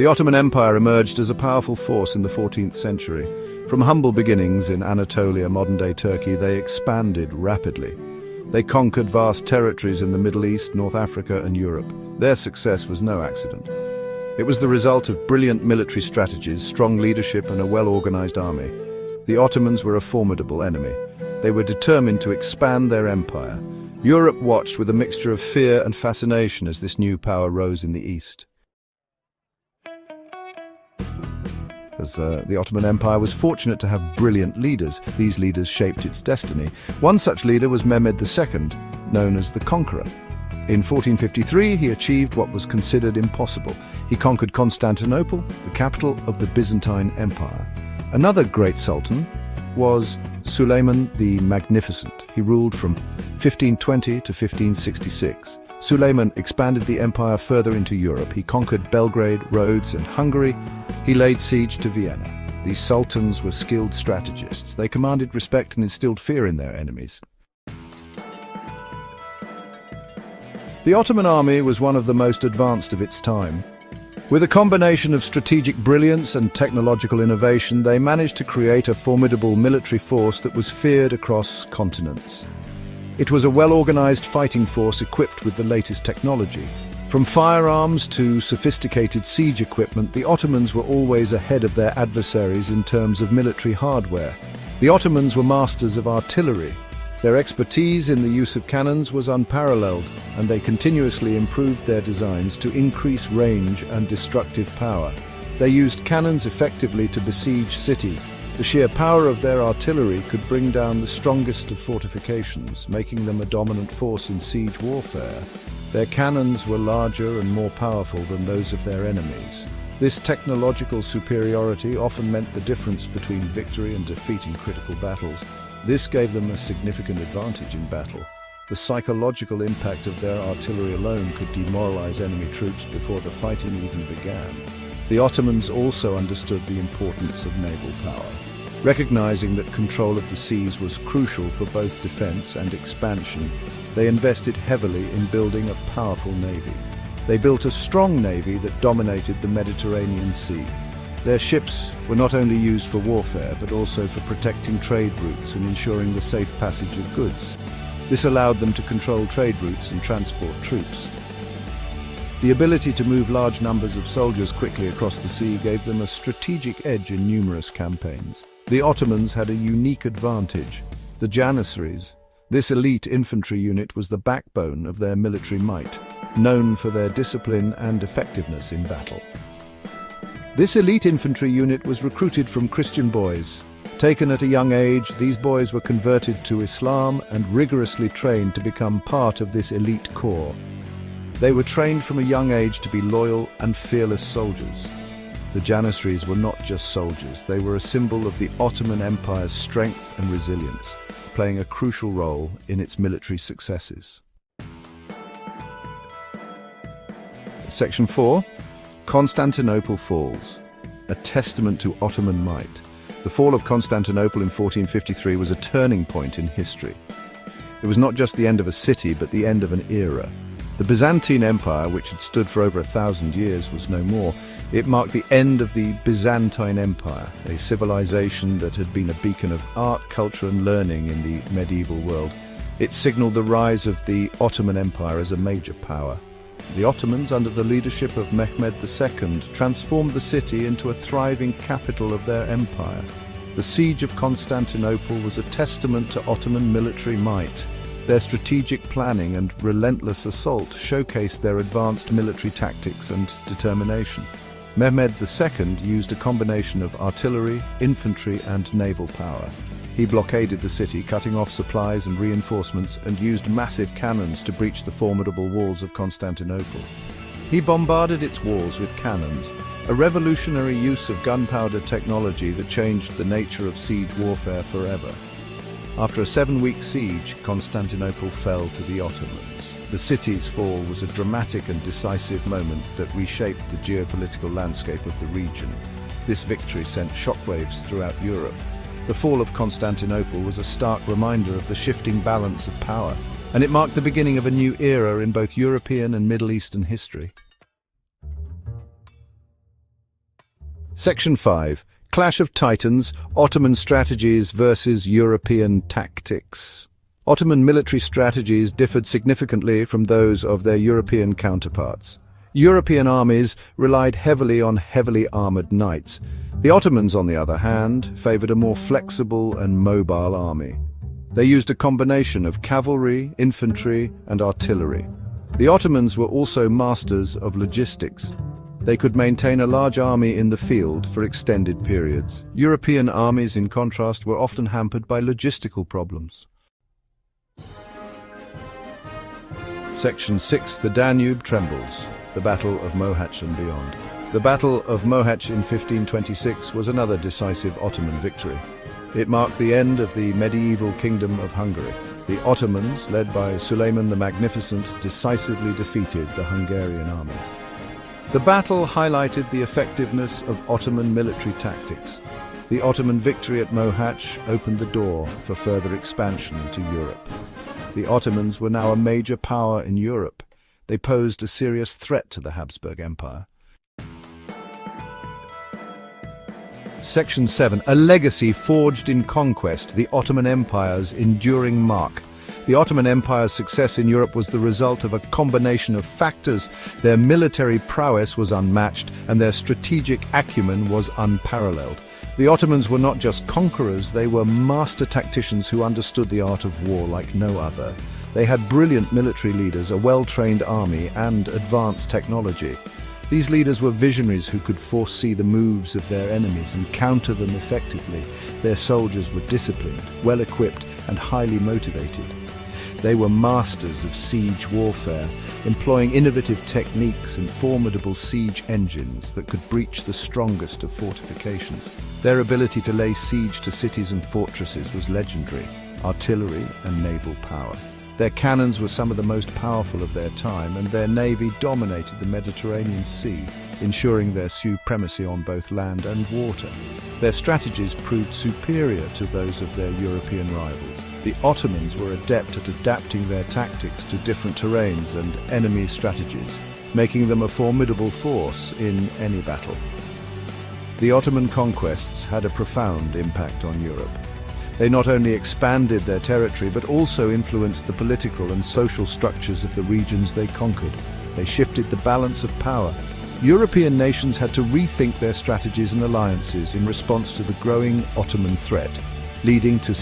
The Ottoman Empire emerged as a powerful force in the 14th century. From humble beginnings in Anatolia, modern-day Turkey, they expanded rapidly. They conquered vast territories in the Middle East, North Africa, and Europe. Their success was no accident. It was the result of brilliant military strategies, strong leadership, and a well-organized army. The Ottomans were a formidable enemy. They were determined to expand their empire. Europe watched with a mixture of fear and fascination as this new power rose in the East. The Ottoman Empire was fortunate to have brilliant leaders. These leaders shaped its destiny. One such leader was Mehmed II, known as the Conqueror. In 1453, he achieved what was considered impossible. He conquered Constantinople, the capital of the Byzantine Empire. Another great sultan was Suleiman the Magnificent. He ruled from 1520 to 1566. Suleiman expanded the empire further into Europe. He conquered Belgrade, Rhodes, and Hungary. He laid siege to Vienna. These sultans were skilled strategists. They commanded respect and instilled fear in their enemies. The Ottoman army was one of the most advanced of its time. With a combination of strategic brilliance and technological innovation, they managed to create a formidable military force that was feared across continents. It was a well-organized fighting force equipped with the latest technology. From firearms to sophisticated siege equipment, the Ottomans were always ahead of their adversaries in terms of military hardware. The Ottomans were masters of artillery. Their expertise in the use of cannons was unparalleled, and they continuously improved their designs to increase range and destructive power. They used cannons effectively to besiege cities. The sheer power of their artillery could bring down the strongest of fortifications, making them a dominant force in siege warfare. Their cannons were larger and more powerful than those of their enemies. This technological superiority often meant the difference between victory and defeat in critical battles. This gave them a significant advantage in battle. The psychological impact of their artillery alone could demoralize enemy troops before the fighting even began. The Ottomans also understood the importance of naval power. Recognizing that control of the seas was crucial for both defense and expansion, they invested heavily in building a powerful navy. They built a strong navy that dominated the Mediterranean Sea. Their ships were not only used for warfare, but also for protecting trade routes and ensuring the safe passage of goods. This allowed them to control trade routes and transport troops. The ability to move large numbers of soldiers quickly across the sea gave them a strategic edge in numerous campaigns. The Ottomans had a unique advantage: the Janissaries. This elite infantry unit was the backbone of their military might, known for their discipline and effectiveness in battle. This elite infantry unit was recruited from Christian boys. Taken at a young age, these boys were converted to Islam and rigorously trained to become part of this elite corps. They were trained from a young age to be loyal and fearless soldiers. The Janissaries were not just soldiers, they were a symbol of the Ottoman Empire's strength and resilience, playing a crucial role in its military successes. Section 4. Constantinople falls, a testament to Ottoman might. The fall of Constantinople in 1453 was a turning point in history. It was not just the end of a city, but the end of an era. The Byzantine Empire, which had stood for over 1,000 years, was no more. It marked the end of the Byzantine Empire, a civilization that had been a beacon of art, culture, and learning in the medieval world. It signaled the rise of the Ottoman Empire as a major power. The Ottomans, under the leadership of Mehmed II, transformed the city into a thriving capital of their empire. The siege of Constantinople was a testament to Ottoman military might. Their strategic planning and relentless assault showcased their advanced military tactics and determination. Mehmed II used a combination of artillery, infantry, and naval power. He blockaded the city, cutting off supplies and reinforcements, and used massive cannons to breach the formidable walls of Constantinople. He bombarded its walls with cannons, a revolutionary use of gunpowder technology that changed the nature of siege warfare forever. After a 7-week siege, Constantinople fell to the Ottomans. The city's fall was a dramatic and decisive moment that reshaped the geopolitical landscape of the region. This victory sent shockwaves throughout Europe. The fall of Constantinople was a stark reminder of the shifting balance of power, and it marked the beginning of a new era in both European and Middle Eastern history. Section 5. Clash of Titans, Ottoman strategies versus European tactics. Ottoman military strategies differed significantly from those of their European counterparts. European armies relied heavily on heavily armored knights. The Ottomans, on the other hand, favored a more flexible and mobile army. They used a combination of cavalry, infantry, and artillery. The Ottomans were also masters of logistics. They could maintain a large army in the field for extended periods. European armies, in contrast, were often hampered by logistical problems. Section 6. The Danube trembles. The Battle of Mohacs and beyond. The Battle of Mohacs in 1526 was another decisive Ottoman victory. It marked the end of the medieval Kingdom of Hungary. The Ottomans, led by Suleiman the Magnificent, decisively defeated the Hungarian army. The battle highlighted the effectiveness of Ottoman military tactics. The Ottoman victory at Mohacs opened the door for further expansion into Europe. The Ottomans were now a major power in Europe. They posed a serious threat to the Habsburg Empire. Section 7. A legacy forged in conquest, the Ottoman Empire's enduring mark. The Ottoman Empire's success in Europe was the result of a combination of factors. Their military prowess was unmatched, and their strategic acumen was unparalleled. The Ottomans were not just conquerors, they were master tacticians who understood the art of war like no other. They had brilliant military leaders, a well-trained army, and advanced technology. These leaders were visionaries who could foresee the moves of their enemies and counter them effectively. Their soldiers were disciplined, well-equipped, and highly motivated. They were masters of siege warfare, employing innovative techniques and formidable siege engines that could breach the strongest of fortifications. Their ability to lay siege to cities and fortresses was legendary, artillery and naval power. Their cannons were some of the most powerful of their time, and their navy dominated the Mediterranean Sea, ensuring their supremacy on both land and water. Their strategies proved superior to those of their European rivals. The Ottomans were adept at adapting their tactics to different terrains and enemy strategies, making them a formidable force in any battle. The Ottoman conquests had a profound impact on Europe. They not only expanded their territory, but also influenced the political and social structures of the regions they conquered. They shifted the balance of power. European nations had to rethink their strategies and alliances in response to the growing Ottoman threat, leading to